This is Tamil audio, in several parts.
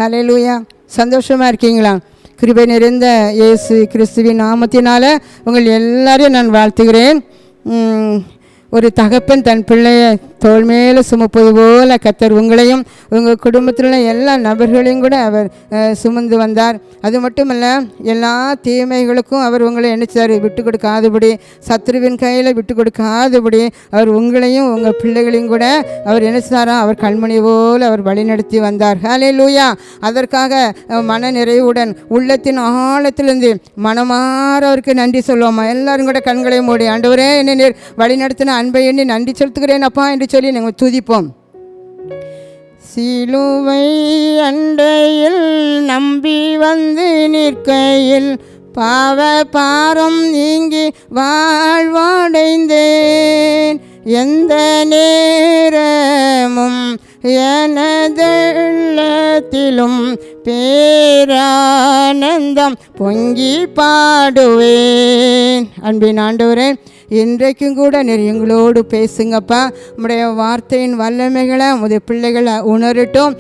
ஹல்லேலூயா. சந்தோஷமாக இருக்கீங்களா? கிருபை நிறைந்த இயேசு கிறிஸ்துவின் நாமத்தினால உங்கள் எல்லாரையும் நான் வாழ்த்துகிறேன். ஒரு தகப்பன் தன் பிள்ளையை தோள் மேலே சுமப்பது போல கர்த்தர் உங்களையும் உங்கள் குடும்பத்தில் உள்ள எல்லா நபர்களையும் கூட அவர் சுமந்து வந்தார். அது மட்டுமல்ல, எல்லா தீமைகளுக்கும் அவர் உங்களை நினைச்சார் விட்டு கொடுக்காதபடி, சத்ருவின் கையில் விட்டு கொடுக்காதபடி அவர் உங்களையும் உங்கள் பிள்ளைகளையும் கூட அவர் நினைச்சாரா அவர் கண்மணி போல் அவர் வழிநடத்தி வந்தார். ஹல்லேலூயா. அதற்காக மன நிறைவுடன் உள்ளத்தின் ஆழத்திலிருந்து மனமாற அவருக்கு நன்றி சொல்லுவோமா? எல்லாரும் கூட கண்களை மூடி, ஆண்டவரே என்னை நீர் வழிநடத்தின அன்பை எண்ணி நன்றி செலுத்துகிறேன் அப்பா என்று சொல்லி நாங்கள் துதிப்போம். சிலுவை அண்டையில் நம்பி வந்து நிற்கையில் பாவ பாரம் நீங்கி வாழ்வடைந்தேன். எந்த நேரமும் எனதெள்ளத்திலும் பேரானந்தம் பொங்கி பாடுவேன். அன்பின் ஆண்டவரே, இன்றைக்கும் கூட நீர் எங்களோடு பேசுங்கப்பா. நம்முடைய வார்த்தையின் வல்லமைகளை உடைய பிள்ளைகளை உணரட்டும்.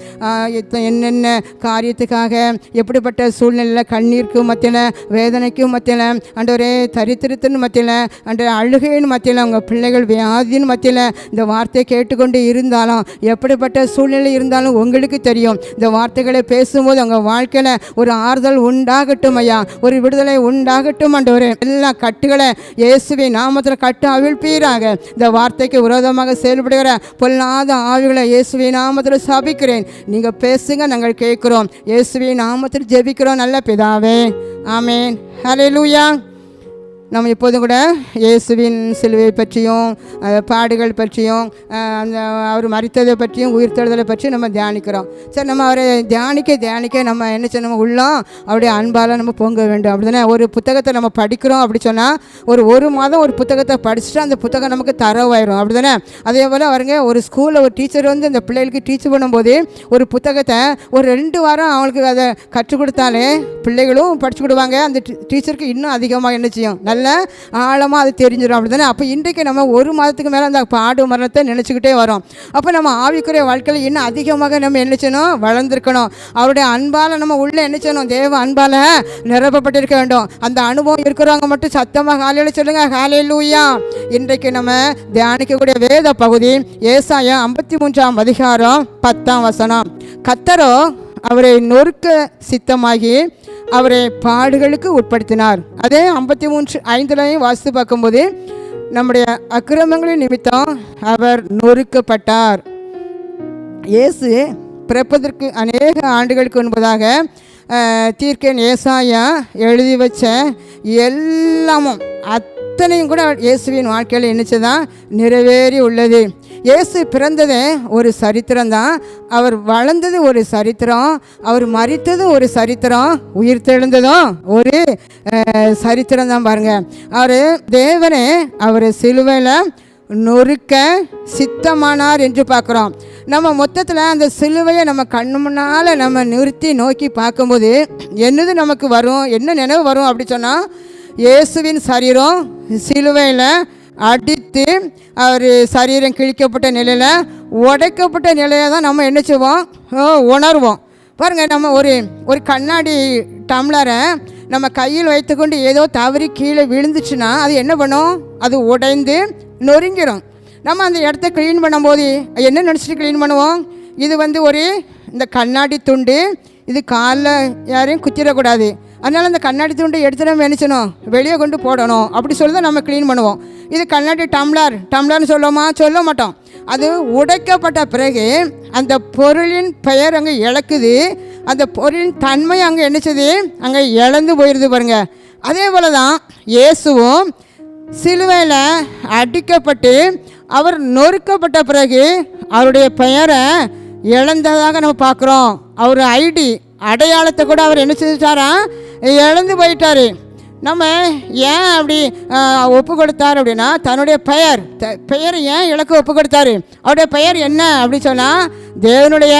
என்னென்ன காரியத்துக்காக, எப்படிப்பட்ட சூழ்நிலையில், கண்ணீருக்கும் மத்தியில், வேதனைக்கும் மத்தியில், ஆண்டவரே தரித்திரத்தின் மத்தியில், ஆண்டவரே அழுகையின் மத்தியில், அவங்க பிள்ளைகள் வியாதியின் மத்தியில் இந்த வார்த்தையை கேட்டுக்கொண்டு இருந்தாலும், எப்படிப்பட்ட சூழ்நிலை இருந்தாலும் உங்களுக்கு தெரியும். இந்த வார்த்தைகளை பேசும்போது அவங்க வாழ்க்கையில் ஒரு ஆறுதல் உண்டாகட்டும் ஐயா, ஒரு விடுதலை உண்டாகட்டும் ஆண்டவரே. எல்லா கட்டுகளை இயேசுவின் நாமத்தில் கட்டு அவிழ்ப்பீராக. இந்த வார்த்தைக்கு விரோதமாக செயல்படுகிற பொல்லாத ஆவிகளை இயேசுவின் நாமத்தில் சபிக்கிறேன். நீங்கள் பேசுங்க, நாங்கள் கேட்கிறோம். இயேசுவின் நாமத்தில் ஜெபிக்கிறோம் நல்ல பிதாவே, ஆமேன். ஹல்லேலூயா. நம்ம இப்போதும் கூட இயேசுவின் சிலுவை பற்றியும் பாடுகள் பற்றியும் அந்த அவர் மரித்ததை பற்றியும் உயிர்த்தெழுதலை பற்றியும் நம்ம தியானிக்கிறோம். சரி, நம்ம அவரை தியானிக்க நம்ம என்ன செய்யணும்? உள்ளோம் அவருடைய அன்பால் நம்ம பொங்க வேண்டும். அப்படி தானே? ஒரு புத்தகத்தை நம்ம படிக்கிறோம் அப்படி சொன்னால் ஒரு மாதம் ஒரு புத்தகத்தை படிச்சுட்டு அந்த புத்தகம் நமக்கு தரவாயிரும். அப்படி தானே? அதே போல் அவருங்க ஒரு ஸ்கூலில் ஒரு டீச்சர் வந்து அந்த பிள்ளைகளுக்கு டீச் பண்ணும்போது ஒரு புத்தகத்தை ஒரு 2 வாரம் அவங்களுக்கு அதை கற்றுக் கொடுத்தாலே பிள்ளைகளும் படிச்சுக்கிடுவாங்க. அந்த டீச்சருக்கு இன்னும் அதிகமாக என்ன செய்யும்? நல்ல ஆழமாக அது தெரிஞ்சிடும். அப்படி தானே? அப்போ இன்றைக்கு நம்ம 1 மாதத்துக்கு மேலே அந்த பாடு மரணத்தை நினச்சிக்கிட்டே வரோம். அப்போ நம்ம ஆவிக்குரிய வாழ்க்கையில் இன்னும் அதிகமாக நம்ம என்ன செய்யணும்? வளர்ந்துருக்கணும். அவருடைய அன்பால் நம்ம உள்ளே என்ன செய்யணும்? தேவ அன்பால் நிரப்பப்பட்டிருக்க வேண்டும். அந்த அனுபவம் இருக்கிறவங்க மட்டும் சத்தமாக ஹல்லேலூயா சொல்லுங்க. ஹல்லேலூயா. இன்றைக்கு நம்ம தியானிக்கக்கூடிய வேத பகுதி ஏசாயா 53ஆம் அதிகாரம் 10ஆம் வசனம். கர்த்தரோ அவரை நொறுக்க சித்தமாகி அவரை பாடுகளுக்கு உட்படுத்தினார். அதே 53:5 வாசித்து பார்க்கும்போது, நம்முடைய அக்கிரமங்களின் நிமித்தம் அவர் நொறுக்கப்பட்டார். இயேசு பிறப்பதற்கு அநேக ஆண்டுகளுக்கு முன்பதாக தீர்க்கன் ஏசாயா எழுதி வச்ச எல்லாமும் அத்தனையும் கூட இயேசுவின் வாழ்க்கையில் என்னச்சுதான் நிறைவேறி உள்ளது. இயேசு பிறந்ததே ஒரு சரித்திரம் தான். அவர் வளர்ந்தது ஒரு சரித்திரம், அவர் மரித்தது ஒரு சரித்திரம், உயிர் தெழுந்ததும் ஒரு சரித்திரம் தான். பாருங்க, அவர் தேவனே அவர் சிலுவையில் நொறுக்க சித்தமானார் என்று பார்க்குறோம். நம்ம மொத்தத்தில் அந்த சிலுவையை நம்ம கண்ணு முன்னால் நம்ம நிறுத்தி நோக்கி பார்க்கும்போது என்னது நமக்கு வரும்? என்ன நினைவு வரும் அப்படி சொன்னால், இயேசுவின் சரீரம் சிலுவையில் அடித்து அவர் சரீரம் கிழிக்கப்பட்ட நிலையில், உடைக்கப்பட்ட நிலையை தான் நம்ம என்ன செய்வோம்? உணர்வோம். பாருங்கள், நம்ம ஒரு கண்ணாடி டம்ளரை நம்ம கையில் வைத்துக்கொண்டு ஏதோ தவறி கீழே விழுந்துச்சுன்னா அது என்ன பண்ணும்? அது உடைந்து நொறுங்கிடும். நம்ம அந்த இடத்த க்ளீன் பண்ணும்போது என்ன நினச்சிட்டு க்ளீன் பண்ணுவோம்? இது இந்த கண்ணாடி துண்டு, இது காலில் யாரையும் குத்திடக்கூடாது, அதனால் அந்த கண்ணாடி துண்டை எடுத்து நம்ம நினச்சணும் வெளியே கொண்டு போடணும் அப்படி சொல்லி தான் நம்ம க்ளீன் பண்ணுவோம். இது கண்ணாடி டம்ளர்னு சொல்லுவோமா? சொல்ல மாட்டோம். அது உடைக்கப்பட்ட பிறகு அந்த பொருளின் பெயர் அங்கே இழக்குது, அந்த பொருளின் தன்மை அங்கே என்னச்சது? அங்கே இழந்து போயிடுது பாருங்க. அதே போல் தான் இயேசுவும் சிலுவையில் அடிக்கப்பட்டு அவர் நொறுக்கப்பட்ட பிறகு அவருடைய பெயரை இழந்ததாக நம்ம பார்க்குறோம். அவர் அடையாளத்தை கூட அவர் என்ன செஞ்சாரா? இழந்து போயிட்டார். நம்ம ஏன் அப்படி ஒப்பு கொடுத்தார் அப்படின்னா, தன்னுடைய பெயர் ஏன் இழக்க ஒப்பு கொடுத்தாரு? அவருடைய பெயர் என்ன அப்படி சொன்னால், தேவனுடைய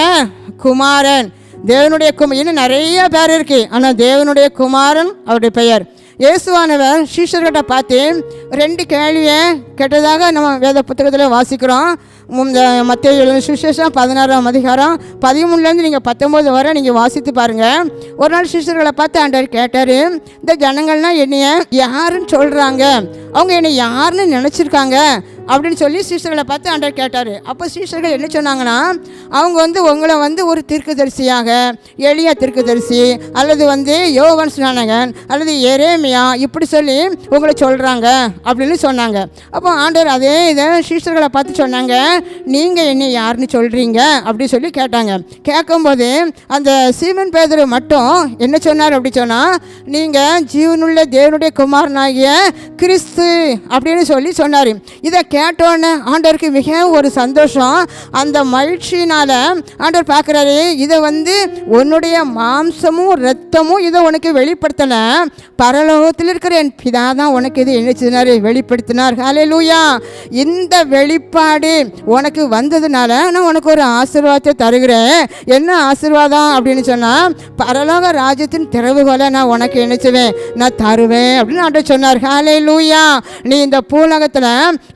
குமாரன். இன்னும் நிறைய பேர் இருக்குது, ஆனால் தேவனுடைய குமாரன் அவருடைய பெயர். இயேசுவானவர் சீஷர்கிட்ட பார்த்து 2 கேள்வியை கேட்டதாக நம்ம வேத புத்தகத்தில் வாசிக்கிறோம். இந்த மத்தேயு எழுதின சுவிசேஷம் 16ஆம் அதிகாரம் 13லேருந்து நீங்கள் 19 வரை நீங்கள் வாசித்து பாருங்கள். ஒரு நாள் சீஷர்களை பார்த்து ஆண்டவர் கேட்டார், இந்த ஜனங்கள்லாம் என்னைய யாருன்னு சொல்கிறாங்க, அவங்க என்னை யாருன்னு நினச்சிருக்காங்க அப்படின்னு சொல்லி சீஷர்களை பார்த்து ஆண்டவர் கேட்டார். அப்போ சீஷர்கள் என்ன சொன்னாங்கன்னா, அவங்க உங்களை ஒரு தீர்க்கதரிசியாக, எலியா தீர்க்கதரிசி அல்லது யோவான் ஸ்நானகன் அல்லது எரேமியா இப்படி சொல்லி உங்களை சொல்கிறாங்க அப்படின்னு சொன்னாங்க. அப்போ ஆண்டவர் அதே இதை சீஷர்களை பார்த்து சொன்னாங்க, நீங்கள் என்ன யாருன்னு சொல்கிறீங்க அப்படின்னு சொல்லி கேட்டாங்க. கேட்கும்போது அந்த சீமன் பேதுரு மட்டும் என்ன சொன்னார் அப்படி சொன்னால், நீங்கள் ஜீவனுள்ள தேவனுடைய குமாரனாகிய கிறிஸ்து அப்படின்னு சொல்லி சொன்னார். இதை கேட்டோன்னே ஆண்டவருக்கு மிக ஒரு சந்தோஷம். அந்த மகிழ்ச்சியினால் ஆண்டவர் பார்க்குறாரு, இதை உன்னுடைய மாம்சமும் இரத்தமும் இதை உனக்கு வெளிப்படுத்தலை, பரலோகத்தில் இருக்கிற என் பிதா தான் உனக்கு இது என்ன செய்தார், வெளிப்படுத்தினார். ஹல்லேலூயா. இந்த வெளிப்பாடு உனக்கு வந்ததுனால நான் உனக்கு ஒரு ஆசீர்வாதத்தை தருகிறேன். என்ன ஆசீர்வாதம் அப்படின்னு சொன்னால், பரலோக ராஜ்யத்தின் திறவுகோலை நான் உனக்கு என்ன செய்வேன், நான் தருவேன் அப்படின்னு ஆண்டவர் சொன்னார். ஹல்லேலூயா. நீ இந்த பூலகத்தில்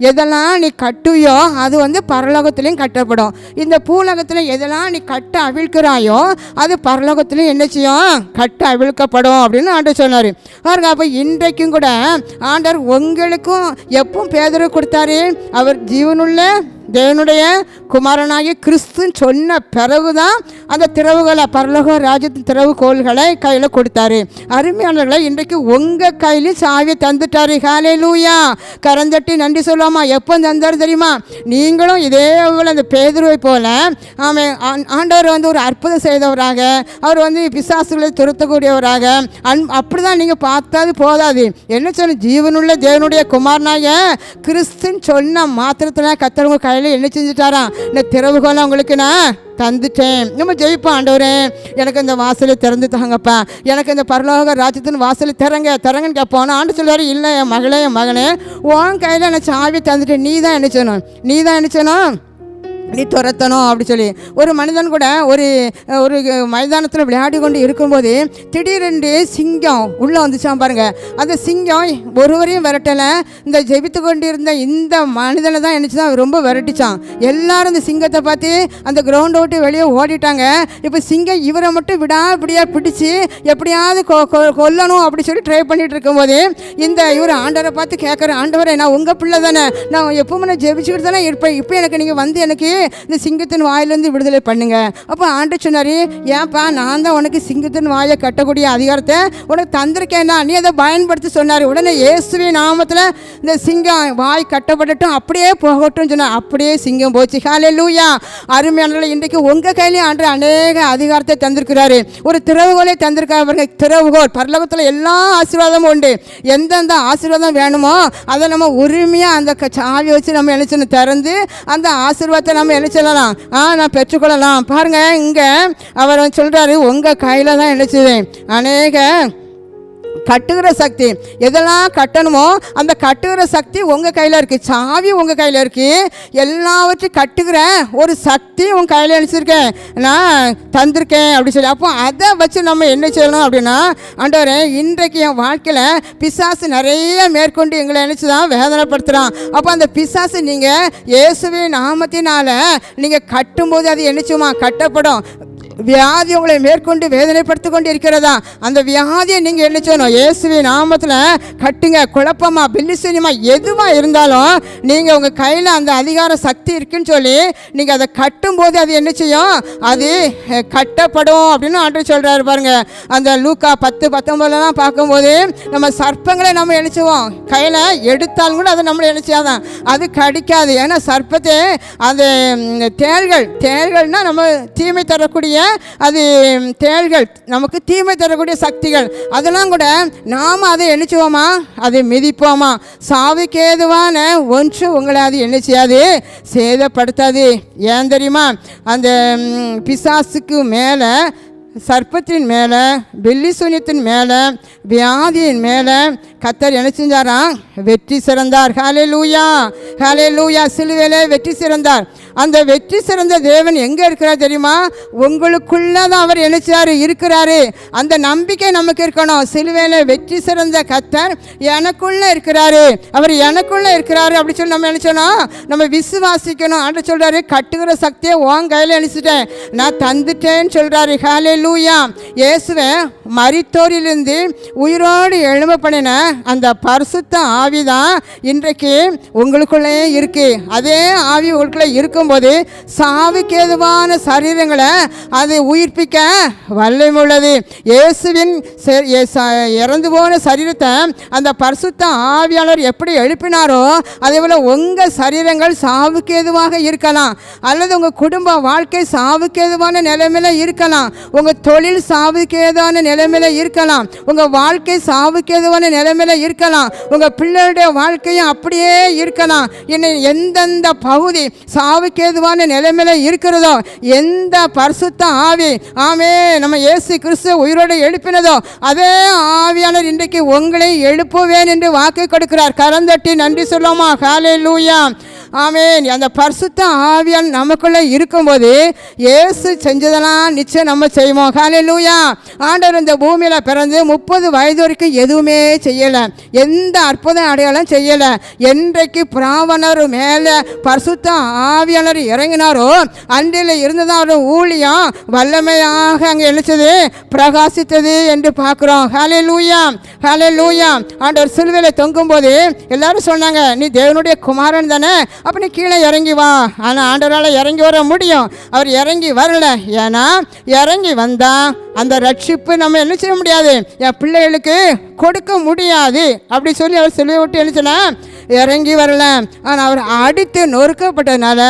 எதெல்லாம் நீ கட்டுவியோ அது பரலோகத்திலையும் கட்டப்படும். இந்த பூலகத்தில் எதெல்லாம் நீ கட்ட அவிழ்க்கிறாயோ அது பரலோகத்திலையும் என்ன செய்யும், கட்ட அவிழ்க்கப்படும் அப்படின்னு ஆண்டவர் சொன்னார். பாருங்க, அப்போ இன்றைக்கும் கூட ஆண்டவர் உங்களுக்கும் எப்பவும் பேதுரு கொடுத்தாரு, அவர் ஜீவனுள்ள தேவனுடைய குமாரனாகிய கிறிஸ்துன்னு சொன்ன பிறகுதான் அந்த திறவுகளை, பரலோக ராஜ்யத்தின் திறவுகோள்களை கையில் கொடுத்தாரு. அருமையானவர்களை, இன்றைக்கு உங்கள் கையிலையும் சாவியை தந்துட்டாரு. ஹல்லேலூயா. கரந்தட்டி நன்றி சொல்லாமா. எப்போ தந்தார் தெரியுமா? நீங்களும் இதே போல் அந்த பேதுருவை போல ஆண்டவர் ஒரு அற்புதம் செய்தவராக, அவர் பிசாசுகளை துரத்தக்கூடியவராக, அப்படி தான் நீங்கள் பார்த்தாது போதாது. என்ன சொன்ன, ஜீவனுள்ள தேவனுடைய குமாரனாகிய கிறிஸ்துன்னு சொன்ன மாத்திரத்தில் கர்த்தர் கையில் என்ன செஞ்சுட்டாராம், இந்த திறவுகோலை உங்களுக்கு நான் தந்துட்டேன். நம்ம ஜெயிப்போம். ஆண்டவரே, எனக்கு இந்த வாசலை திறந்து தாங்கப்பா, எனக்கு இந்த பரலோக ராஜ்யத்தின் வாசலை திறங்கன்னு கேட்போம். ஆண்டு சொல்லுவார், இல்லை என் மகனே உன் கையில் எனக்கு சாவி தந்துட்டேன், நீ தான் நினைச்சணும் நீ துரத்தணும் அப்படி சொல்லி. ஒரு மனிதன் கூட ஒரு மைதானத்தில் விளையாடி கொண்டு இருக்கும்போது திடீரென்று சிங்கம் உள்ளே வந்துச்சான் பாருங்க. அந்த சிங்கம் ஒருவரையும் விரட்டலை, இந்த ஜெபித்து கொண்டு இருந்த இந்த மனிதனை தான் என்னச்சுதான் ரொம்ப விரட்டிச்சான். எல்லாரும் இந்த சிங்கத்தை பார்த்து அந்த கிரவுண்டை விட்டு வெளியே ஓடிட்டாங்க. இப்போ சிங்கம் இவரை மட்டும் விடாப்படியாக பிடிச்சி எப்படியாவது கொல்லணும் அப்படி சொல்லி ட்ரை பண்ணிட்டு இருக்கும்போது இவர் ஆண்டவரை பார்த்து கேட்குறேன், ஆண்டவரே நான் உங்கள் பிள்ளை தானே, நான் எப்பவுமே நான் ஜெபிச்சுக்கிட்டு தானே இருப்பேன், இப்போ எனக்கு நீங்கள் எனக்கு இந்த சிங்கத்தின் வாயிலிருந்து விடுதலை பண்ணுங்க. அப்போ ஆண்டவர் சொன்னார், ஏன்பா நான் தான் உனக்கு சிங்கத்தின் வாயை கட்டக்கூடிய அதிகாரத்தை உனக்கு தந்திருக்கேன்னா நீ அதை பயன்படுத்தி சொன்னார். உடனே இயேசுவின் நாமத்தில் இந்த சிங்கம் வாய் கட்டப்படட்டும், அப்படியே போகட்டும் சொன்னார். அப்படியே சிங்கம் போச்சு. ஹல்லேலூயா. அருமையானவர்களே, இன்றைக்கு உங்கள் கையிலேயும் ஆண்டவர் அநேக அதிகாரத்தை தந்திருக்கிறாரு. ஒரு திறவுகோலை தந்திருக்காரு. திறவுகோல் பரலோகத்தில் எல்லா ஆசீர்வாதமும் உண்டு. எந்தெந்த ஆசீர்வாதம் வேணுமோ அதை நம்ம உரிமையாக அந்த சாவி வச்சு நம்ம என்ன திறந்து அந்த ஆசீர்வாதத்தை நம்ம என்ன சொல்லலாம், நான் பெற்றுக்கொள்ளலாம். பாருங்க, இங்கே அவர் சொல்கிறாரு, உங்கள் கையில் தான் என்ன செய்வேன், அநேக கட்டுகிற சக்தி, எதெல்லாம் கட்டணுமோ அந்த கட்டுகிற சக்தி உங்கள் கையில் இருக்குது, சாவி உங்கள் கையில் இருக்குது, எல்லாவற்றையும் கட்டுகிற ஒரு சக்தி உங்கள் கையில் அனுப்பிச்சிருக்கேன், நான் தந்திருக்கேன் அப்படி சொல்லி. அப்போ அதை வச்சு நம்ம என்ன செய்யணும் அப்படின்னா, ஆண்டவரே இன்றைக்கு என் வாழ்க்கையில் பிசாசு நிறைய மேற்கொண்டு எங்களை நினச்சி தான் வேதனைப்படுத்துகிறான். அப்போ அந்த பிசாசு நீங்கள் இயேசுவின் நாமத்தினால் நீங்கள் கட்டும்போது அது என்னச்சுமா கட்டப்படும். வியாதி உங்களை மேற்கொண்டு வேதனைப்படுத்தி கொண்டு இருக்கிறதா, அந்த வியாதியை நீங்கள் என்ன செய்யணும், இயேசுவின் நாமத்தில் கட்டுங்க. குழப்பமா பில்லிசனியமா எதுவாக இருந்தாலும் நீங்கள் உங்கள் கையில் அந்த அதிகார சக்தி இருக்குன்னு சொல்லி நீங்கள் அதை கட்டும்போது அது என்ன செய்யும், அது கட்டப்படும் அப்படின்னு ஆண்டவர் சொல்கிறாரு. பாருங்க, அந்த லூக்கா 10:19 பார்க்கும்போது நம்ம சர்ப்பங்களை நம்ம நினைச்சுவோம், கையில் எடுத்தாலும் கூட அதை நம்மளை நினைச்சாதான் அது கடிக்காது. ஏன்னா சர்ப்பத்தை அந்த தேள்கள்னால் நம்ம தீமை தரக்கூடிய அது தேள்கள், நமக்கு தீமை தரக்கூடிய சக்திகள், அதெல்லாம் கூட நாம் அதை என்னச்சுவோமா, அதை மிதிப்போமா. சாவுக்கு ஏதுவான ஒன்று உங்களை அது என்ன செய்யாது, சேதப்படுத்தாது. ஏன் தெரியுமா, அந்த பிசாசுக்கு மேலே, சர்ப்பத்தின் மேலே, வெள்ளி சூனியத்தின் மேலே, வியாதியின் மேலே கர்த்தர் என்ன செஞ்சாராம், வெற்றி சிறந்தார். ஹல்லேலூயா, ஹல்லேலூயா. சிலுவையிலே வெற்றி சிறந்தார். அந்த வெற்றி சிறந்த தேவன் எங்கே இருக்கிறார் தெரியுமா? உங்களுக்குள்ள தான் அவர் நினைச்சாரு இருக்கிறாரு. அந்த நம்பிக்கை நமக்கு இருக்கணும். சிலுவையில் வெற்றி சிறந்த கர்த்தர் எனக்குள்ள இருக்கிறாரு, அவர் எனக்குள்ள இருக்கிறாரு அப்படி சொல்லி நம்ம நினைச்சோன்னா நம்ம விசுவாசிக்கணும். ஆண்டவர் சொல்றாரு, கட்டுகிற சக்தியை உன் கையில் நினைச்சிட்டேன், நான் தந்துட்டேன்னு சொல்றாரு. ஹல்லேலூயா. இயேசுவை மரித்தோரிலிருந்து உயிரோடு எழும்ப பண்ணின அந்த பரிசுத்த ஆவிதான் இன்றைக்கு உங்களுக்குள்ளே இருக்கு. அதே ஆவி உங்களுக்குள்ளே இருக்கும்போது சாவுக்கு ஏதுவான சரீரங்களை அது உயிர்ப்பிக்க வல்லமை உள்ளது. இயேசுவின் இறந்து போன சரீரத்தை அந்த பரிசுத்த ஆவியாளர் எப்படி எழுப்பினாரோ அதே போல உங்கள் சரீரங்கள் சாவுக்கு ஏதுவாக இருக்கலாம், அல்லது உங்கள் குடும்ப வாழ்க்கை சாவுக்கு ஏதுவான நிலைமையில இருக்கலாம், உங்கள் தொழில் சாவுக்கு ஏதுவான நிலைமையில இருக்கலாம், உங்கள் வாழ்க்கை சாவுக்கு ஏதுவான நிலைமையில இருக்கலாம், உங்கள் பிள்ளைகளுடைய வாழ்க்கையும் அப்படியே இருக்கலாம். இன்னும் எந்தெந்த பகுதி சாவுக்கு ஏதுவான நிலைமையில இருக்கிறதோ, எந்த பரிசுத்த ஆவி ஆமே நம்ம இயேசு கிறிஸ்து உயிரோடு எழுப்பினதோ அதே ஆவியாளர் இன்றைக்கு உங்களை எழுப்புவேன் என்று வாக்கு கொடுக்கிறார். கரந்தட்டி நன்றி சொல்லுமா? ஹல்லேலூயா. ஆமென். அந்த பரிசுத்த ஆவியால் நமக்குள்ளே இருக்கும்போது இயேசு செஞ்சதெல்லாம் நிச்சயம் நம்ம செய்வோம். ஹல்லேலூயா. ஆண்டவர் இந்த பூமியில் பிறந்து 30 வயது வரைக்கும் எதுவுமே செய்யலை, எந்த அற்புத அடையாளம் செய்யலை. என்றைக்கு பிராவணர் மேலே பரிசுத்த ஆவியாளர் இறங்கினாரோ அன்றில் இருந்ததான ஊழியம் வல்லமையாக அங்கே எழுச்சது, பிரகாசித்தது என்று பார்க்குறோம். ஹல்லேலூயா. ஹல்லேலூயா. ஆண்டவர் சிலுவையில் தொங்கும்போது எல்லாரும் சொன்னாங்க, நீ தேவனுடைய குமாரன் தானே, அப்போ நீ கீழே இறங்கி வா. ஆனால் ஆண்டவரால் இறங்கி வர முடியும், அவர் இறங்கி வரல. ஏன்னா இறங்கி வந்தால் அந்த ரட்சிப்பு நம்ம என்ன செய்ய முடியாது, என் பிள்ளைகளுக்கு கொடுக்க முடியாது அப்படி சொல்லி அவர் சிலுவை விட்டு எழுச்சல இறங்கி வரல. ஆனால் அவர் அடித்து நொறுக்கப்பட்டதுனால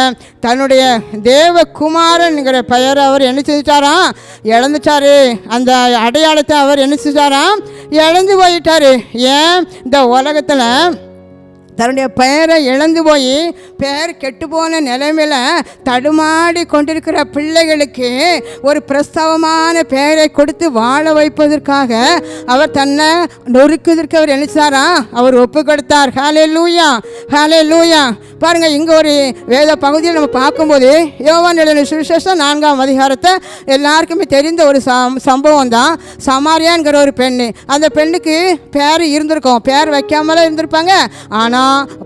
தன்னுடைய தேவகுமாரன்கிற பெயரை அவர் என்ன செஞ்சிட்டாராம், இழந்துட்டாரு. அந்த அடையாளத்தை அவர் என்ன செஞ்சாராம், இழந்து போயிட்டாரு. ஏன்? இந்த உலகத்தில் தன்னுடைய பெயரை இழந்து போய் பெயர் கெட்டுப்போன நிலைமையில் தடுமாடி கொண்டிருக்கிற பிள்ளைகளுக்கு ஒரு பிரஸ்தவமான பெயரை கொடுத்து வாழ வைப்பதற்காக அவர் தன்னை நொறுக்குவதற்கு அவர் நினைச்சாரா, அவர் ஒப்பு கொடுத்தார். ஹல்லேலூயா. ஹல்லேலூயா. பாருங்கள், இங்கே ஒரு வேத பகுதியில் நம்ம பார்க்கும்போது யோவான் எழுதின சுவிசேஷம் 4ஆம் அதிகாரத்தை எல்லாருக்குமே தெரிந்த ஒரு சம்பவம் தான். சமாரியான்கிற ஒரு பெண்ணு, அந்த பெண்ணுக்கு பேர் இருந்திருக்கும், பேர் வைக்காமலாம் இருந்திருப்பாங்க. ஆனால்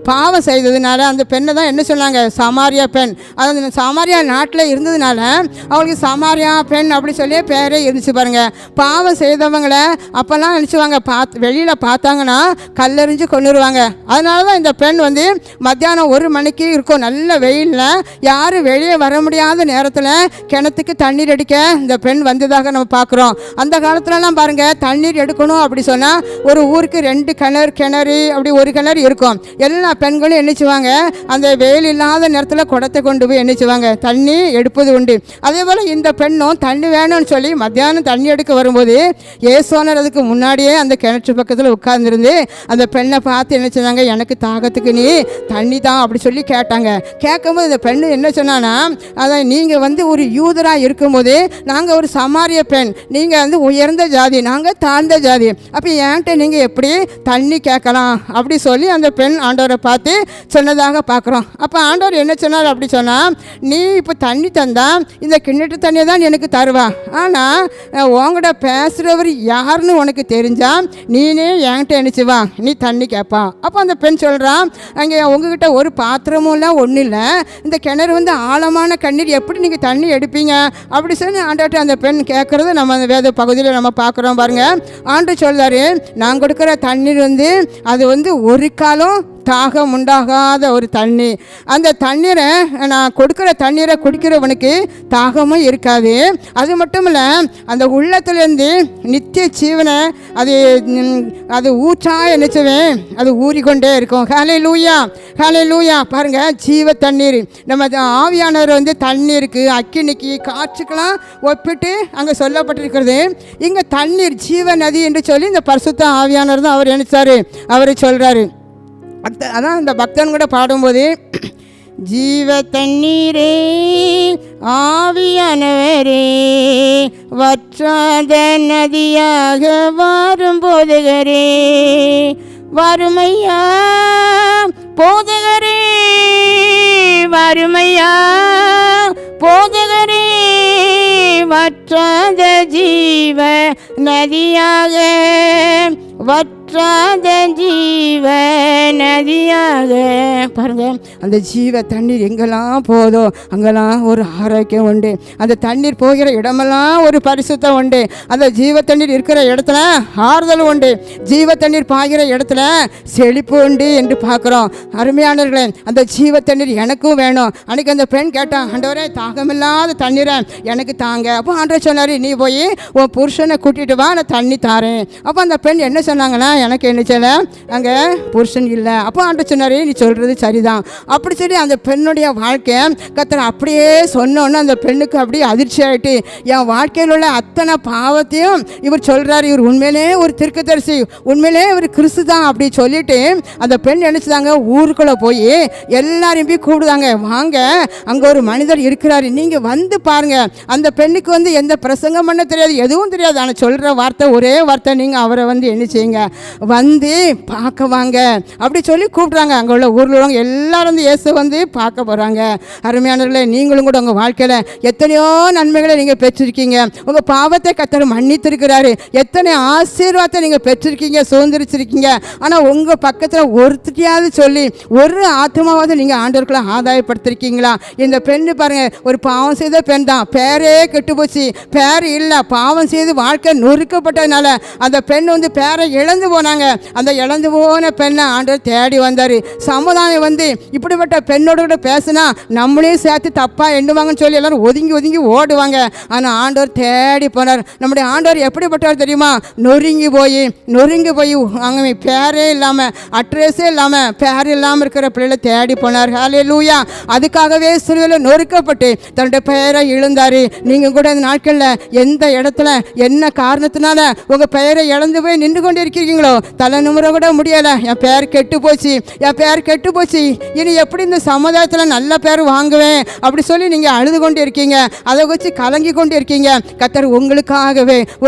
பாவம் செய்ததுனால அந்த பெண்ணை தான் என்ன சொன்னாங்க, சமாரியா பெண். அது சமாரியா நாட்டில் இருந்ததுனால அவங்களுக்கு சமாரியா பெண் அப்படி சொல்லி பேரே இருந்துச்சு. பாருங்கள், பாவம் செய்தவங்களை அப்போல்லாம் நினச்சிவாங்க, வெளியில் பார்த்தாங்கன்னா கல்லெறிஞ்சு கொண்டுருவாங்க. அதனால தான் இந்த பெண் வந்து மத்தியானம் 1 மணிக்கு இருக்கும், நல்ல வெயிலில் யாரும் வெளியே வர முடியாத நேரத்தில் கிணத்துக்கு தண்ணீர் அடிக்க இந்த பெண் வந்ததாக நம்ம பார்க்குறோம். அந்த காலத்துலலாம் பாருங்கள், தண்ணீர் எடுக்கணும் அப்படி சொன்னால் ஒரு ஊருக்கு 2 கிணறு அப்படி 1 கிணறு இருக்கும். எல்லா பெண்களும் என்னச்சுவாங்க, அந்த வெயில் இல்லாத நேரத்தில் குடத்தை கொண்டு போய் என்னச்சுவாங்க தண்ணி எடுப்பது உண்டு. அதே போல் இந்த பெண்ணும் தண்ணி வேணும்னு சொல்லி மத்தியானம் தண்ணி எடுக்க வரும்போது இயேசுவானவர் அதுக்கு முன்னாடியே அந்த கிணற்று பக்கத்தில் உட்கார்ந்துருந்து அந்த பெண்ணை பார்த்து என்ன சொன்னாங்க, எனக்கு தாகத்துக்கு நீ தண்ணி தான் அப்படி சொல்லி கேட்டாங்க. கேட்கும்போது இந்த பெண்ணு என்ன சொன்னான்னா, அதான் நீங்கள் வந்து ஒரு யூதராக இருக்கும்போது நாங்கள் ஒரு சமாரிய பெண், நீங்கள் வந்து உயர்ந்த ஜாதி, நாங்கள் தாழ்ந்த ஜாதி, அப்போ என்கிட்ட நீங்கள் எப்படி தண்ணி கேட்கலாம் அப்படி சொல்லி அந்த பெண் ஆண்டவரை பார்த்து சொன்னதாக பார்க்குறோம். அப்போ ஆண்டவர் என்ன சொன்னார் அப்படி சொன்னால், நீ இப்போ தண்ணி தந்தா இந்த கிணற்று தண்ணியை தான் எனக்கு தருவா, ஆனால் உங்கள்கிட்ட பேசுகிறவர் யாருன்னு உனக்கு தெரிஞ்சால் நீனே என்கிட்ட நினச்சிவா, நீ தண்ணி கேட்பா. அப்போ அந்த பெண் சொல்கிறான், அங்கே உங்ககிட்ட ஒரு பாத்திரமும் இல்லை, ஒன்றும் இல்லை, இந்த கிணறு வந்து ஆழமான கண்ணீர், எப்படி நீங்கள் தண்ணி எடுப்பீங்க அப்படி சொல்லி ஆண்டவர்கிட்ட அந்த பெண் கேட்குறது நம்ம அந்த வேத பகுதியில் நம்ம பார்க்குறோம். பாருங்கள், ஆண்டவர் சொல்கிறாரு, நான் கொடுக்குற தண்ணீர் வந்து அது வந்து ஒரு காலம் தாகம் உண்டாகாத ஒரு தண்ணி. அந்த தண்ணீரை நான் கொடுக்குற தண்ணீரை குடிக்கிறவனுக்கு தாகமும் இருக்காது. அது மட்டும் இல்லை, அந்த உள்ளத்துலேருந்து நித்திய ஜீவனை அது ஊற்றா என்னச்சுவேன், அது ஊறிக்கொண்டே இருக்கும். ஹல்லேலூயா. ஹல்லேலூயா. பாருங்கள், ஜீவ தண்ணீர். நம்ம ஆவியானவர் வந்து தண்ணீருக்கு, அக்கினிக்கு, காற்றுக்கெல்லாம் ஒப்பிட்டு அங்கே சொல்லப்பட்டிருக்கிறது. இங்கே தண்ணீர் ஜீவ நதி என்று சொல்லி இந்த பரிசுத்த ஆவியானவர் தான் அவர் நினைச்சாரு, அவர் சொல்கிறாரு. அதான் இந்த பக்தன் கூட பாடும்போது, ஜீவ தண்ணீரே ஆவியானவரே வற்றாத நதியாக வாரும் போதகரே, வறுமையா போதகரே, வறுமையா நதியாக வற்றாத ஜீவ நதியாக. பாருங்க, அந்த ஜீவ தண்ணீர் எங்கெல்லாம் போதோ அங்கெல்லாம் ஒரு ஆரோக்கியம் உண்டு. அந்த தண்ணீர் போகிற இடமெல்லாம் ஒரு பரிசுத்தம் உண்டு. அந்த ஜீவ தண்ணீர் இருக்கிற இடத்துல ஆறுதல் உண்டு. ஜீவ தண்ணீர் பாய்கிற இடத்துல செழிப்பு உண்டு என்று பார்க்குறோம். அருமையானவர்களே, அந்த ஜீவ தண்ணீர் எனக்கும் வேணும். அன்றைக்கி அந்த பெண் கேட்டான், ஆண்டவரே தாகமில்லாத தண்ணீரை எனக்கு தாங்க. அப்போ ஆண்டவர் சொன்னார், நீ போய் உன் புருஷனை கூட்டிகிட்டு வா, நான் தண்ணி தாரேன். அப்போ அந்த பெண் என்ன சொன்னாங்கன்னா, எனக்கு என்ன செய்யலை, அங்கே புருஷன் இல்லை. அப்போ ஆண்டவர் சொன்னார், நீ சொல்கிறது சரிதான். அப்படி சொல்லி அந்த பெண்ணுடைய வாழ்க்கை கர்த்தர் அப்படியே சொன்னோன்னு அந்த பெண்ணுக்கு அப்படியே அதிர்ச்சி ஆகிட்டு, என் வாழ்க்கையில் உள்ள அத்தனை பாவத்தையும் இவர் சொல்கிறார், இவர் உண்மையிலே ஒரு தீர்க்கதரிசி, உண்மையிலே இவர் கிறிஸ்து தான் அப்படி சொல்லிட்டு அந்த பெண் நினச்சிதாங்க ஊருக்குள்ளே போய் எல்லாரையும் போய் கூப்பிடுதாங்க, வாங்க அங்கே ஒரு மனிதர் இருக்கிறாரு, நீங்கள் வந்து பாருங்கள். அந்த பெண்ணுக்கு வந்து எந்த பிரசங்கம் பண்ண தெரியாது, எதுவும் தெரியாது. ஆனால் சொல்கிற வார்த்தை ஒரே வார்த்தை, நீங்கள் அவரை வந்து என்ன செய்யுங்க, வந்து பார்க்க வாங்க அப்படி சொல்லி கூப்பிட்றாங்க. அங்கே உள்ள ஊரில் உள்ளவங்க எல்லாரும் வந்து இயேசு வந்து பார்க்க போகிறாங்க. அருமையானவர்களே, நீங்களும் கூட உங்கள் வாழ்க்கையில் எத்தனையோ நன்மைகளை நீங்கள் பெற்றிருக்கீங்க. உங்கள் பாவத்தை கர்த்தர் மன்னித்திருக்கிறாரு. எத்தனை ஆசீர்வாதத்தை நீங்கள் பெற்றிருக்கீங்க, சுதந்திரிச்சிருக்கீங்க. ஆனால் உங்கள் பக்கத்தில் ஒருத்தையாவது சொல்லி ஒரு ஆத்மாவது நீங்கள் ஆண்டவர்களை ஆதாயப்படுத்திருக்கீங்களா? இந்த பெண்ணு பாருங்கள், ஒரு பாவம் செய்த பெண் தான், பேரே கெட்டு போச்சு, பேர் இல்லை, பாவம் செய்து வாழ்க்கை நொறுக்கப்பட்டதுனால அந்த பெண் வந்து பேரை இழந்து போனாங்க. அந்த இழந்து போன பெண்ணை ஆண்டவர் தேடி வந்தார். சமுதாயம் வந்து இப்படிப்பட்ட பெண்ணோட கூட பேசினா நம்மளையும் சேர்த்து தப்பாக எண்ணுவாங்கன்னு சொல்லி எல்லாரும் ஒதுங்கி ஒதுங்கி ஓடுவாங்க. ஆனால் ஆண்டவர் தேடி போனார். நம்முடைய ஆண்டவர் எப்படிப்பட்டவர் தெரியுமா? நொறுங்கி போய் அங்கே பேரே இல்லாமல், அட்ரஸே இல்லாமல், பேர் இல்லாமல் இருக்கிற பிள்ளைகளை தேடி போனார். ஹல்லேலூயா. அதுக்காகவே சிலுவையில் நொறுக்கப்பட்டு தன்னுடைய பெயரை இழந்தார். நீங்கள் கூட இந்த நாட்களில் எந்த இடத்துல என்ன காரணத்தினால உங்கள் பெயரை இழந்து போய் நின்று கொண்டு இருக்கிறீங்களோ, தலை நிமிர கூட முடியலை, என் பேர் கெட்டு போச்சு, என் பேர் கெட்டு போச்சு, இனி எப்படி இந்த சமுதாயத்தில் நல்ல பேர் வாங்குவேன் அப்படி சொல்லி நீங்கள் அழுது கொண்டு இருக்கீங்க, அதை வச்சு கலங்கி கொண்டு இருக்கீங்க. கர்த்தர்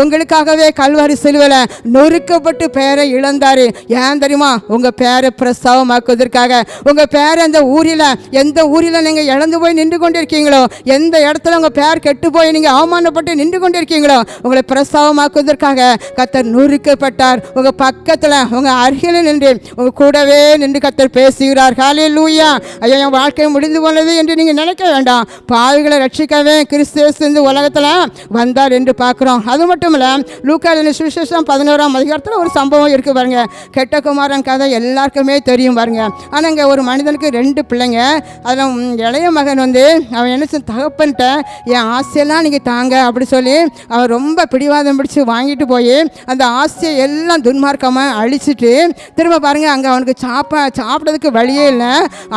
உங்களுக்காகவே கல்வாரி சிலுவையில் நொறுக்கப்பட்டு பெயரை இழந்தார். ஏன் தெரியுமா? உங்கள் பேரை பிரசவமாக்குவதற்காக. உங்கள் பேர் அந்த ஊரில், எந்த ஊரில் நீங்கள் இழந்து போய் நின்று கொண்டு இருக்கீங்களோ, எந்த இடத்துல உங்கள் பேர் கெட்டு போய் நீங்கள் அவமானப்பட்டு நின்று கொண்டு இருக்கீங்களோ, உங்களை பிரசவமாக்குவதற்காக கர்த்தர் நொறுக்கப்பட்டார். உங்கள் பக்கத்தில், உங்கள் அருகில் நின்று, உங்கள் கூடவே நின்று கர்த்தர் பேசுகிறார். ஹல்லேலூயா. ஐயோ, என் வாழ்க்கை முடிந்து போனது என்று நீங்கள் நினைக்க வேண்டாம். பாவிகளை ரட்சிக்கவே கிறிஸ்து இந்த உலகத்தில் வந்தார் என்று பார்க்குறோம். அது மட்டும் இல்லை, லூக்கா எழுதின சுவிசேஷம் 11ஆம் அதிகாரத்தில் ஒரு சம்பவம் இருக்குது பாருங்க. கெட்ட குமாரன் கதை எல்லாருக்குமே தெரியும் பாருங்க. ஆனால் இங்கே ஒரு மனிதனுக்கு 2 பிள்ளைங்க. அதில் இளைய மகன் வந்து அவன் என்ன தகப்பன்ட்ட, என் ஆசையெல்லாம் நீங்கள் தாங்க அப்படி சொல்லி அவன் ரொம்ப பிடிவாதம் பிடிச்சி வாங்கிட்டு போய் அந்த ஆசையை எல்லாம் துன்மார்க்கமாக அழிச்சிட்டு திரும்ப பாருங்கள், அங்கே அவனுக்கு சாப்பிட்றதுக்கு வழியே இல்லை.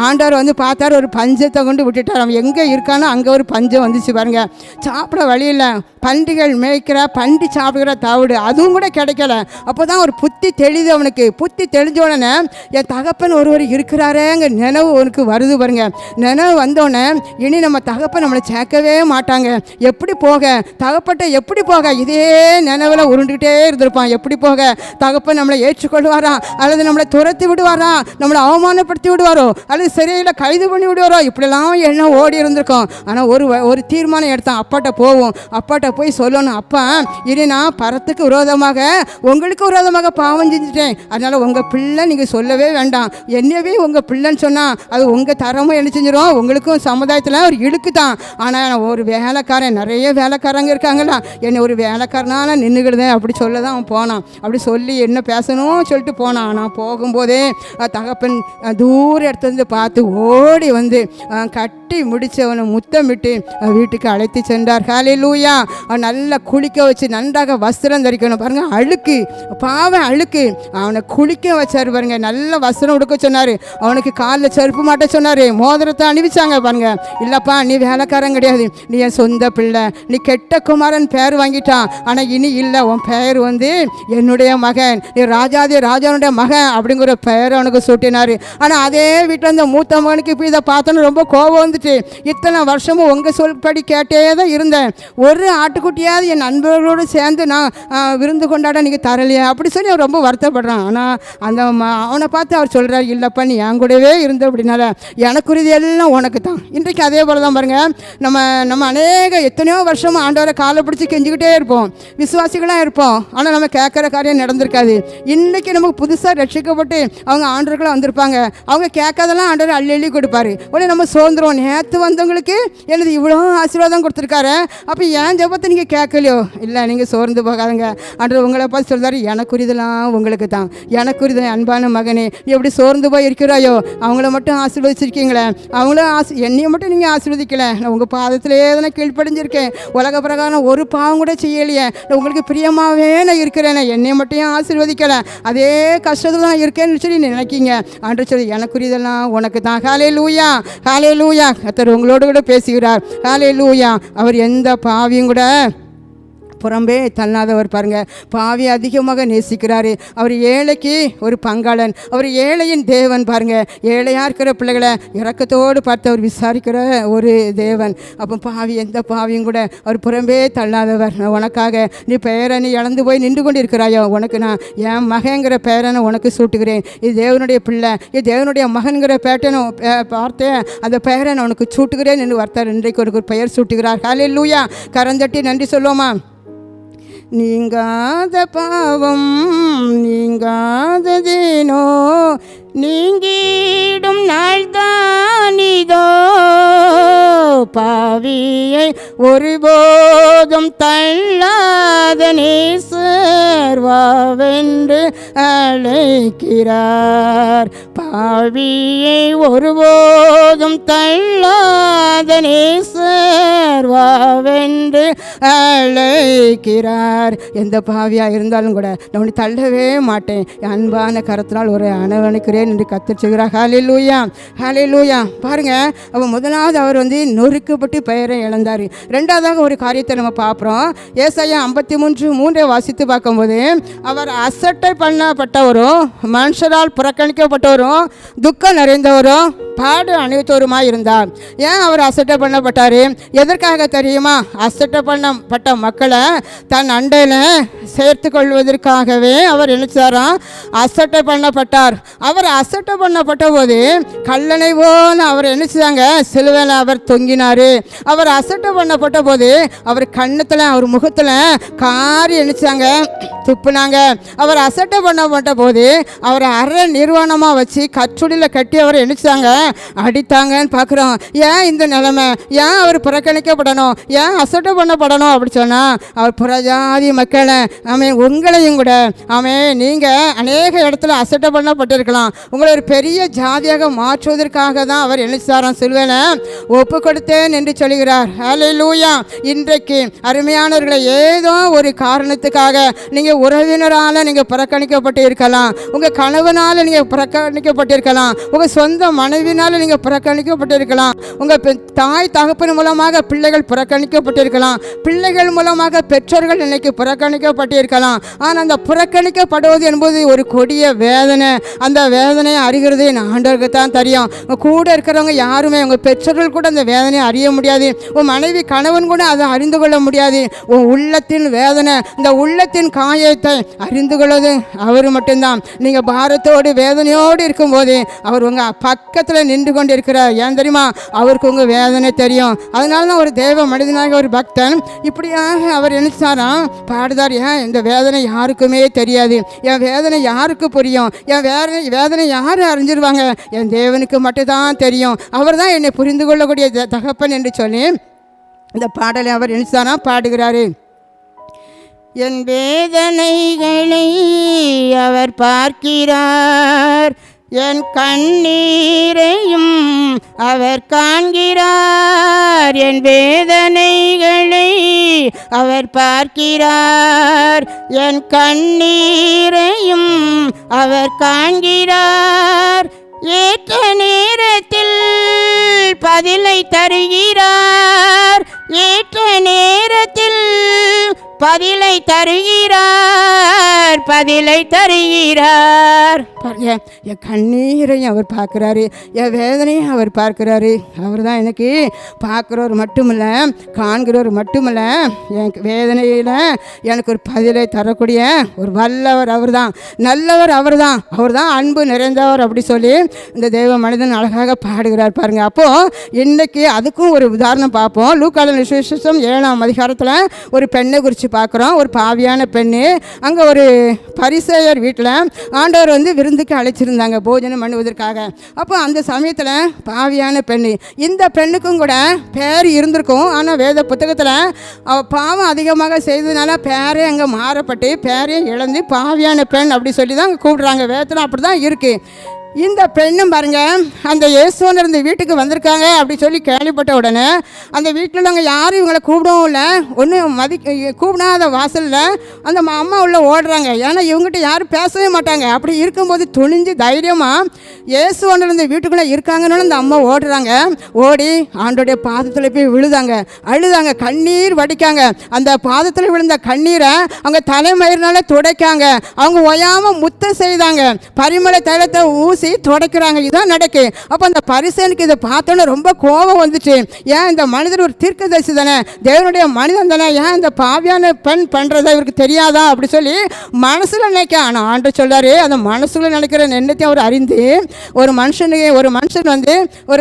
ஆண்டவர் வந்து பார்த்தார், ஒரு பஞ்சத்தை கொண்டு விட்டுட்டார். அவன் எங்கே இருக்கானோ அங்கே ஒரு பஞ்சம் வந்துச்சு பாருங்கள். சாப்பிட வழி இல்லை. பண்டிகள் மேய்க்கிற பண்டி சாப்பிடுகிற தவிடு அதுவும் கூட கிடைக்கல. அப்போ தான் ஒரு புத்தி தெளிது அவனுக்கு. புத்தி தெளிஞ்ச உடனே என் தகப்பன் ஒருவர் இருக்கிறாரேங்க நினைவு அவனுக்கு வருது பாருங்க. நினைவு வந்தோடனே இனி நம்ம தகப்பன் நம்மளை சேர்க்கவே மாட்டாங்க, எப்படி போக, தகப்பட்ட எப்படி போக, இதே நினைவில் உருண்டுகிட்டே இருந்திருப்பான். எப்படி போக, தகப்பன் நம்மளை ஏற்றுக்கொள்வாரா, அல்லது நம்மளை துரத்தி விடுவாரா, நம்மளை அவமானப்படுத்தி விடுவாரோ, அல்லது சிறையில் கைது பண்ணி விடுவாரோ, இப்படிலாம் எண்ணம் ஓடி இருந்திருக்கோம். ஆனால் ஒரு தீர்மானம் எடுத்தான். அப்பாட்ட போவோம், அப்பாட்ட போய் சொல்லணும், அப்பா இனி நான் பரத்துக்கு விரோதமாக, உங்களுக்கு விரோதமாக பாவம் செஞ்சுட்டேன், அதனால் உங்கள் பிள்ளை நீங்கள் சொல்லவே வேண்டாம், என்னவே உங்கள் பிள்ளைன்னு சொன்னால் அது உங்கள் தரமும் என்ன செஞ்சிடும், உங்களுக்கும் சமுதாயத்தில் ஒரு இழுக்கு தான். ஆனால் ஒரு வேலைக்காரன், நிறைய வேலைக்காரங்க இருக்காங்களா, என்னை ஒரு வேலைக்காரனால நின்றுக்கிடுதேன் அப்படி சொல்ல தான் அவன் போனான். அப்படி சொல்லி என்ன பேசணும் சொல்லிட்டு போனான். ஆனால் போகும்போதே தகப்பன் தூர இடத்துலேருந்து பார்த்து ஓடி வந்து கட்டி முடித்து அவனை முத்தமிட்டு வீட்டுக்கு அழைத்து சென்றார். ஹல்லேலூயா. அவன் நல்லா குளிக்க வச்சு நன்றாக வஸ்திரம் தரிக்கணும் பாருங்கள். அழுக்கு பாவம் அழுக்கு, அவனை குளிக்க வச்சார் பாருங்க. நல்ல வஸ்திரம் உடுக்க சொன்னார். அவனுக்கு காலில் செருப்பு மாட்ட சொன்னார். மோதிரத்தை அணிவிச்சாங்க பாருங்க. இல்லைப்பா நீ வேலைக்காரன் கிடையாது, நீ என் சொந்த பிள்ளை, நீ கெட்ட குமாரன் பேர் வாங்கிட்டான், ஆனால் இனி இல்லை, உன் பெயர் வந்து என்னுடைய மகன், நீ ராஜானுடைய மகன் அப்படிங்கிற பெயரை அவனுக்கு சூட்டினார். ஆனால் அதே வீட்டில் இந்த மூத்த மகனுக்கு இப்போ இதை பார்த்தோன்னு ரொம்ப கோபம் வந்துட்டு, இத்தனை வருஷமும் உங்கள் சொல்படி கேட்டே தான் இருந்தேன், ஒரு ஆட்டுக்குட்டியாவது என் நண்பர்களோடு சேர்ந்து நான் விருந்து கொண்டாட நீங்கள் தரலையே அப்படி சொல்லி அவர் ரொம்ப வருத்தப்படுறான். ஆனால் அந்த அவனை பார்த்து அவர் சொல்கிறார், இல்லைப்பா நீ என் கூடவே இருந்த அப்படின்னால எனக்குரியது எல்லாம் உனக்கு தான். இன்றைக்கு அதே போல் தான் பாருங்கள், நம்ம எத்தனையோ வருஷமாக ஆண்டவரை காலை பிடிச்சி கெஞ்சிக்கிட்டே இருப்போம், விசுவாசிகளாக இருப்போம், ஆனால் நம்ம கேட்குற காரியம் நடந்திருக்காது. இன்றைக்கி நமக்கு புதுசாக ரட்சிக்கப்பட்டு அவங்க ஆண்டவர்களாக வந்திருப்பாங்க, அவங்க கேட்காதெல்லாம் ஆண்டவர் அள்ளி அள்ளி கொடுப்பாரு. உடனே நம்ம சோர்ந்துருவோம், நேற்று வந்தவங்களுக்கு எனது இவ்வளோ ஆசீர்வாதம் கொடுத்துருக்காரு, அப்போ ஏன் ஜெபத்தை நீங்கள் கேட்கலையோ? இல்லை, நீங்கள் சோர்ந்து போகாதுங்க, ஆண்டவர் உங்களை பார்த்து சொல்கிறாரு, எனக்குரியதெல்லாம் உங்களுக்கு தான், எனக்குரியது அன்பான மகனே, நீ எப்படி சோர்ந்து போய் இருக்கிறாயோ அவங்கள மட்டும் ஆசீர்வதிச்சிருக்கீங்களே, அவங்களும் என்னையை மட்டும் நீங்கள் ஆசீர்வதிக்கலை, நான் உங்கள் பாதத்திலே தான் கீழ்ப்படிஞ்சிருக்கேன், உலக பிரகாரம் ஒரு பாவம் கூட செய்யலையே, நான் உங்களுக்கு பிரியமாகவே நான் இருக்கிறேன், என்னையை மட்டும் ஆசீர்வதிக்கலை, அதே கஷ்டத்தில் தான் இருக்கேன்னு சொல்லி நினைக்கிங்க. ஆண்டவர் சொல்லி எனக்குரியதெல்லாம் உனக்கு தான். ஹல்லேலூயா, ஹல்லேலூயா. கர்த்தர் உங்களோடு கூட பேசுகிறார். ஹல்லேலூயா. அவர் எந்த பாவியும் கூட புறம்பே தள்ளாதவர். பாருங்க, பாவி அதிகமாக நேசிக்கிறாரு. அவர் ஏழைக்கு ஒரு பங்காளன், அவர் ஏழையின் தேவன். பாருங்க, ஏழையாக இருக்கிற பிள்ளைகளை இரக்கத்தோடு பார்த்து அவர் விசாரிக்கிற ஒரு தேவன். அப்போ பாவி எந்த பாவியும் கூட அவர் புறம்பே தள்ளாதவர். நான் உனக்காக நீ பெயரை நீ இழந்து போய் நின்று கொண்டு இருக்கிறாயோ, உனக்கு நான் என் மகங்கிற பெயரை உனக்கு சூட்டுகிறேன். இது தேவனுடைய பிள்ளை, இது தேவனுடைய மகன்கிற பேட்டனும் பார்த்தேன், அந்த பெயரை நான் உனக்கு சூட்டுகிறேன் என்று வார்த்தார். இன்றைக்கு ஒரு பெயர் சூட்டுகிறார். ஹல்லேலூயா. கரந்தட்டி நன்றி சொல்லுவோமா? நீங்காத பாவம் நீங்காததேனோ, நீங்கிடும் நாள்தான் இதோ, பாவியை ஒருபோதும் தள்ளாத நேசர் வாவென்று அழைக்கிறார், பாவியை ஒருபோதும் தள்ளாத நேசர் வாவென்று அழைக்கிறார். எந்த பாவியாக இருந்தாலும் கூட நான் தள்ளவே மாட்டேன், அன்பான கரத்தினால் ஒரு அணவணைக்கிறேன் என்று கர்த்தர் சொல்கிறார். ஹல்லேலூயா, ஹல்லேலூயா. பாருங்க, அவன் முதலாவது அவர் நொறுக்கப்பட்டு பெயரை இழந்தார். ரெண்டாவதாக ஒரு காரியத்தை நம்ம பார்க்குறோம். ஏசாயா 53:3 வாசித்து பார்க்கும்போது, அவர் அசட்டை பண்ணப்பட்டவரும் மனுஷரால் புறக்கணிக்கப்பட்டவரும் துக்கம் நிறைந்தவரும் பாடு அணிவித்தவருமாய் இருந்தார். ஏன் அவர் அசட்டை பண்ணப்பட்டார்? எதற்காக தெரியுமா? அசட்டை பண்ணப்பட்ட மக்களை தன் அண்டையில் சேர்த்து கொள்வதற்காகவே அவர் நினைச்சாராம் அசட்டை பண்ணப்பட்டார். அவர் அசட்டை பண்ணப்பட்ட போது கல்லணை போல அவர் நினைச்சாங்க சிலுவையில் அவர் தொங்கினார். அவர் அசட்டை பண்ணப்பட்ட போது அவர் கண்ணத்தில் அவர் முகத்தில் காரி நினைச்சாங்க துப்புனாங்க. அவர் அசட்டை பண்ணப்பட்ட போது அவரை அரை நிர்வாணமாக வச்சு கச்சுடியில் கட்டி அவர் நினைச்சாங்க அடித்தாங்கன்னு பார்க்குறோம். ஏன் இந்த நிலைமை? ஏன் அவர் புறக்கணிக்கப்படணும்? ஏன் அசட்டை பண்ணப்படணும்? அப்படி சொன்னால் அவர் புறஜாதி மக்களை உங்களையும் கூட நீங்கள் அநேக இடத்துல அசட்டை பண்ணப்பட்டிருக்கலாம். உங்களை ஒரு பெரிய ஜாதியாக மாற்றுவதற்காக தான் அவர் நினைச்சாராம் சிலுவையில் ஒப்பு கொடுத்தேன் என்று சொல்கிறார். ஹல்லேலூயா. இன்றைக்கு அருமையானவர்களை ஏதோ ஒரு காரணத்துக்காக நீங்கள் உறவினரால் நீங்கள் புறக்கணிக்கப்பட்டு இருக்கலாம், உங்கள் கணவனால் நீங்கள் புறக்கணிக்கப்பட்டிருக்கலாம், உங்கள் சொந்த மனைவினால் நீங்கள் புறக்கணிக்கப்பட்டிருக்கலாம், உங்கள் தாய் தகப்பன் மூலமாக பிள்ளைகள் புறக்கணிக்கப்பட்டிருக்கலாம், பிள்ளைகள் மூலமாக பெற்றோர்கள் இன்னைக்கு புறக்கணிக்கப்பட்டிருக்கலாம். ஆனால் அந்த புறக்கணிக்கப்படுவது என்பது ஒரு கொடிய வேதனை. அந்த வேதனையை அறிகிறது ஆண்டவருக்கு தான் தெரியும். கூட இருக்கிறவங்க யாருமே, உங்கள் பெற்றோர்கள் கூட அந்த வேதனையை அறிய முடியாது, உன் மனைவி கணவன் கூட அதை அறிந்து கொள்ள முடியாது. உன் உள்ளத்தின் வேதனை, இந்த உள்ளத்தின் காயத்தை அறிந்து கொள்வது அவர் மட்டும்தான். நீங்கள் பாரத்தோடு வேதனையோடு இருக்கும்போது அவர் உங்கள் பக்கத்தில் நின்று கொண்டு இருக்கிறார். ஏன் தெரியுமா? அவருக்கு உங்கள் வேதனை தெரியும். அதனால தான் ஒரு தேவ மனிதனாக ஒரு பக்தன் இப்படியாக அவர் நினைச்சாராம் பாடுதார். ஏன் இந்த வேதனை யாருக்குமே தெரியாது, என் வேதனை யாருக்கு புரியும், என் வேதனை யார் அறிஞ்சிருவாங்க, என் தேவனுக்கு மட்டும்தான் தெரியும், அவர் தான் என்னை புரிந்து கொள்ளக்கூடிய தகப்பன் என்று சொல்லி இந்த பாடலை அவர் நினைச்சாராம் பாடுகிறாரு. என் வேதனைகளை அவர் பார்க்கிறார், என் கண்ணீரையும் அவர் காண்கிறார், என் வேதனைகளை அவர் பார்க்கிறார், என் கண்ணீரையும் அவர் காண்கிறார், ஏற்ற நேரத்தில் பதிலை தருகிறார், ஏற்ற நேரத்தில் பதிலை தருகிறார், பதிலை தருகிறார். பாருங்க, என் கண்ணீரையும் அவர் பார்க்குறாரு, என் வேதனையும் அவர் பார்க்குறாரு. அவர் தான் எனக்கு பார்க்குறவர் மட்டுமில்ல, காண்கிறவர் மட்டுமில்ல, என் வேதனையில் எனக்கு ஒரு பதிலை தரக்கூடிய ஒரு வல்லவர் அவர் தான், நல்லவர் அவர் தான், அவர் தான் அன்பு நிறைந்தவர் அப்படி சொல்லி இந்த தெய்வ மனிதன் அழகாக பாடுகிறார். பாருங்க, அப்போது இன்றைக்கி அதுக்கும் ஒரு உதாரணம் பார்ப்போம். லூக்காவின் சுவிசேஷம் 7ஆம் அதிகாரத்தில் ஒரு பெண்ணை குறித்து பார்க்குறோம். ஒரு பாவியான பெண்ணு. அங்கே ஒரு பரிசேயர் வீட்டில் ஆண்டவர் விருந்துக்கு அழைச்சிருந்தாங்க போஜனம் பண்ணுவதற்காக. அப்போ அந்த சமயத்தில் பாவியான பெண்ணு, இந்த பெண்ணுக்கும் கூட பேர் இருந்திருக்கும். ஆனால் வேத புத்தகத்தில் அவள் பாவம் அதிகமாக செய்ததுனால பேரே அங்கே மாறப்பட்டு பேரே இழந்து பாவியான பெண் அப்படி சொல்லி தான் கூப்பிடுறாங்க. வேதத்தில் அப்படி தான் இருக்குது. இந்த பெண்ணும் பாருங்க, அந்த இயேசுவன் இருந்த வீட்டுக்கு வந்திருக்காங்க அப்படி சொல்லி கேள்விப்பட்ட உடனே அந்த வீட்டில் நாங்கள் யாரும் இவங்களை கூப்பிடவும் இல்லை, ஒன்றும் கூப்பிடாத வாசலில் அந்த அம்மா உள்ள ஓடுறாங்க. ஏன்னா இவங்ககிட்ட யாரும் பேசவே மாட்டாங்க. அப்படி இருக்கும்போது துணிஞ்சு தைரியமாக இயேசுவன் இருந்த வீட்டுக்குள்ளே இருக்காங்கன்னு அந்த அம்மா ஓடுறாங்க. ஓடி ஆண்டோடைய பாதத்தில் போய் விழுதாங்க, அழுதாங்க, கண்ணீர் வடிக்காங்க. அந்த பாதத்தில் விழுந்த கண்ணீரை அவங்க தலைமயிரினால துடைக்காங்க. அவங்க ஒயாமல் முத்தம் செய்தாங்க, பரிமள தைலத்தை ஊசி துடைக்கிறாங்க. இதுதான் நடக்கு. அப்போ அந்த பரிசேனுக்கு இதை பார்த்தோன்னு ரொம்ப கோபம் வந்துச்சு. ஏன் இந்த மனிதர் ஒரு தீர்க்கதரிசி தானே, தேவனுடைய மனிதன் தானே, ஏன் இந்த பாவியான பெண் பண்ணுறதா இவருக்கு தெரியாதா அப்படி சொல்லி மனசில் நினைக்க. ஆனால் ஆண்டவர் சொல்றாரு, அந்த மனசுல நினைக்கிற எண்ணத்தையும் அவர் அறிந்து ஒரு மனுஷன்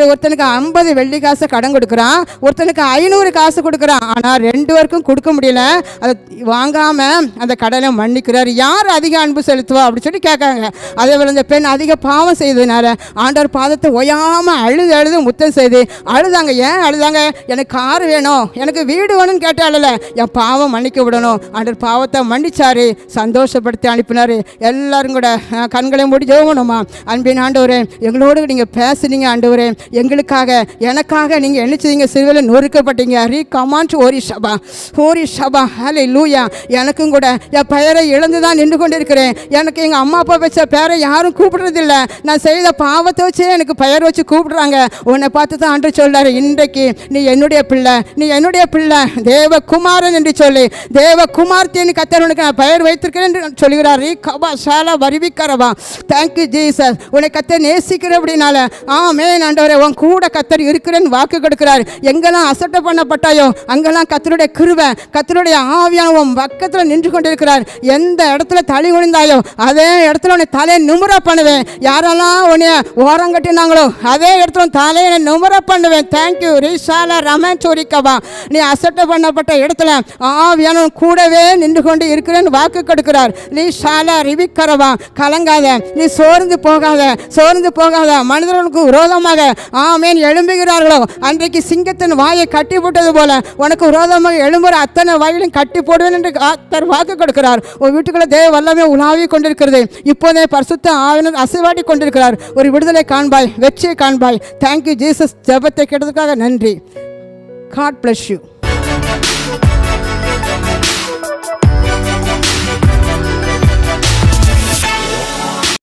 ஒருத்தனுக்கு 50 வெள்ளி காசை கடன் கொடுக்குறான், ஒருத்தனுக்கு 500 காசு கொடுக்குறான். ஆனால் 2 பேருக்கும் கொடுக்க முடியல. அதை வாங்காமல் அந்த கடனை மன்னிக்கிறார். யார் அதிக அன்பு செலுத்துவா அப்படி சொல்லி கேட்காங்க. அதே போல் இந்த பெண் அதிக பாவம் செய்ததுனால ஆண்டவர் பாதத்தை ஒயாமல் அழுது முத்தம் செய்து அழுதாங்க. ஏன் அழுதாங்க? எனக்கு கார் வேணும், எனக்கு வீடு வேணும்னு கேட்டால, என் பாவம் மன்னிக்க விடணும். ஆண்டவர் பாவத்தை மன்னிச்சாரு, சந்தோஷப்படுத்தி அனுப்பினார். எல்லாரும் கூட கண்களை மூடி ஜெபணுமா? அன்பின் ஆண்டவரே, எங்களோடு நீங்கள் பேசுனீங்க ஆண்டவரே, எங்களுக்காக எனக்காக நீங்கள் என்ன செய்தீங்க? சிறுவையில் நொறுக்கப்பட்டீங்க. ரீ கமாண்ட் ஓரி ஷபா ஹல்லேலூயா. எனக்கும் கூட என் பெயரை இழந்து தான் நின்று கொண்டு இருக்கிறேன். எனக்கு எங்கள் அம்மா அப்பா வச்ச பேரை யாரும் கூப்பிடுறதில்லை. நான் செய்த பாவத்தை வச்சு எனக்கு பெயர் வச்சு கூப்பிடுறாங்க. உன்னை பார்த்து தான் ஆண்டவர் சொல்றாரு, இன்றைக்கு நீ என்னுடைய பிள்ளை, நீ என்னுடைய பிள்ளை, தேவகுமாரன் என்று சொல்லி தேவகுமார்த்தின்னு கர்த்தர் உனக்கு நான் பெயர் வைத்திருக்கிறேன் என்று சொல்கிறார். கபா ஷாலா வருவிக்கிறவா. Thank you Jesus. உன்னை கர்த்தர் நேசிக்கிற அப்படின்னால ஆமென் ஆண்டவரே, உன் கூட கர்த்தர் இருக்கிறேன்னு வாக்கு கொடுக்கிறார். எங்கெல்லாம் அசட்டை பண்ணப்பட்டாயோ அங்கெல்லாம் கர்த்தருடைய கிருபை, கர்த்தருடைய ஆவியான உன் பக்கத்தில் நின்று கொண்டிருக்கிறார். எந்த இடத்துல தலை விழுந்தாயோ அதே இடத்துல உன்னை தலை நிமிர பண்ணுவேன். யாரெல்லாம் உன்னை ஓரம் கட்டினாங்களோ அதே இடத்துல தலையை நிமிர பண்ணுவேன். தேங்க்யூ ரிஷாலா ரமன் சோரிக்கவா. நீ அசட்டை பண்ணப்பட்ட இடத்துல ஆவியான கூடவே நின்று கொண்டு இருக்கிறேன்னு வாக்கு கொடுக்கிறார். ரிஷாலா ரிவிக்கரவா. கலங்காத, நீ சோர்ந்து போகாத. மனிதர்களுக்கு விரோதமாக ஆமேன் எழும்புகிறார்களோ அன்றைக்கு சிங்கத்தின் வாயை கட்டி போட்டது போல உனக்கு விரோதமாக எழும்புற அத்தனை வாயிலும் கட்டி போடுவேன் என்று வாக்கு கொடுக்கிறார். உன் வீட்டுக்குள்ள தேவ வல்லமை உலாவி கொண்டிருக்கிறது. இப்போதே பரிசுத்த ஆவியானவர் அசைவாடி கொண்டிருக்கிறார். ஒரு விடுதலை காண்பாய், வெற்றியை காண்பாய். Thank you Jesus. ஜெபத்தை கேட்டதுக்காக நன்றி. God bless you.